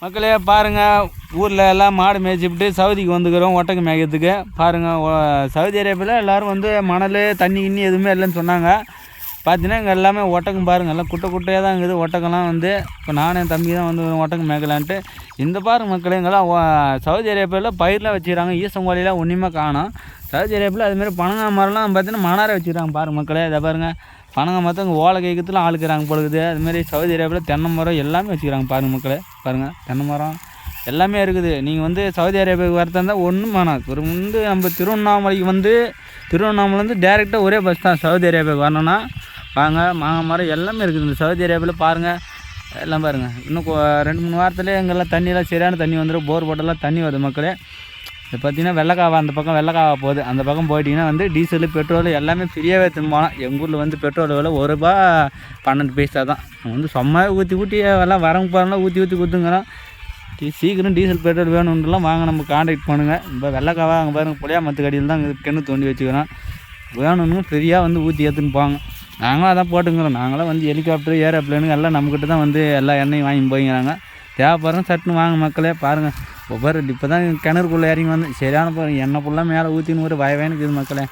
மக்களே பாருங்கள், ஊரில் எல்லாம் மாடு மேய்ச்சிவிட்டு சவுதிக்கு வந்துக்கிறோம் ஒட்டகம் மேய்க்கிறதுக்கு. பாருங்கள், சவுதி அரேபியாவில் எல்லோரும் வந்து மணல் தண்ணி கிண்ணி எதுவுமே இல்லைன்னு சொன்னாங்க. பார்த்தீங்கன்னா இங்கே எல்லாமே ஒட்டகம் பாருங்கள், எல்லாம் குட்டையாக தான் இருக்குது. ஒட்டகம்லாம் வந்து இப்போ நானும் என் தம்பி தான் வந்து ஒட்டகம் மேய்க்கலான்ட்டு இந்த பாருங்கள் மக்களே, இங்கெல்லாம் சவுதி அரேபியாவில் பயிரெலாம் வச்சுக்கிறாங்க. ஈசங்கோழிலாம் ஒன்றுமே காணும். சவுதி அரேபியாவில் அதுமாரி பனங்கா மரம்லாம் பார்த்தீங்கன்னா மணாரை வச்சுக்கிறாங்க. பாருங்கள் மக்களே, இதை பாருங்கள், பனங்கா மரத்தை இங்கே ஓலை கேட்கறதுலாம் ஆளுக்கிறாங்க பொழுது. அதுமாரி சவுதி அரேபியாவில் தென்னை மரம் எல்லாமே வச்சுக்கிறாங்க. பாருங்கள் மக்களே, பாருங்கள் தென்னை மரம் எல்லாமே இருக்குது. நீங்கள் வந்து சவுதி அரேபியாவுக்கு வரதா இருந்தால் ஒன்றும் வேணாம். ஒரு வந்து நம்ம திருவண்ணாமலைக்கு டேரெக்டாக ஒரே பஸ் தான். சவுதி அரேபியாவுக்கு வரணுன்னா வாங்க. மாங்காய் மரம் எல்லாமே இருக்குது இந்த சவுதி அரேபியாவில். பாருங்கள் எல்லாம் பாருங்கள், இன்னும் 2-3 வாரத்துலேயே எங்கெல்லாம் தண்ணியெல்லாம் சரியான தண்ணி வந்துடும். போர் போட்டெல்லாம் தண்ணி வருது மக்களே. இது பார்த்திங்கன்னா வெள்ளைக்காவா, அந்த பக்கம் வெள்ளைக்காவா போகுது. அந்த பக்கம் போயிட்டிங்கன்னா வந்து டீசலு பெட்ரோல் எல்லாமே ஃப்ரீயாகவே திரும்பலாம். எங்கள் ஊரில் வந்து பெட்ரோல் விலை ₹1.12 தான். வந்து சும்மா ஊற்றி எல்லாம் வரவங்க போகிறோம்லாம் ஊற்றி கொடுத்துங்கிறோம். சீக்கிரம் டீசல் பெட்ரோல் வேணுன்றலாம் வாங்க, நம்ம கான்டாக்ட் பண்ணுங்கள். இப்போ வெள்ளைக்காவா அங்கே பாருங்கள், புளியா மத்து கடியில் தான் கிணறு தோண்டி வச்சுக்கிறோம். வேணும்னு ஃப்ரீயாக வந்து ஊற்றி ஏற்றுன்னு போங்க. நாங்களும் அதான் போட்டுங்கிறோம். நாங்களாம் வந்து ஹெலிகாப்டர் ஏரோப்ளேனுங்க எல்லாம் நம்மக்கிட்ட தான் வந்து எல்லா எண்ணெயும் வாங்கி போய்ங்கிறாங்க. தேவைப்படுறோம் சட்டுன்னு வாங்க மக்களே. பாருங்கள், ஒவ்வொரு இப்போ தான் கிணறுக்குள்ளே இறங்கி வந்து சரியான பாருங்கள், எண்ணெய் ஃபுல்லாக மேலே ஊற்றின்னு ஒரு வயவானுக்கு இது மக்களே.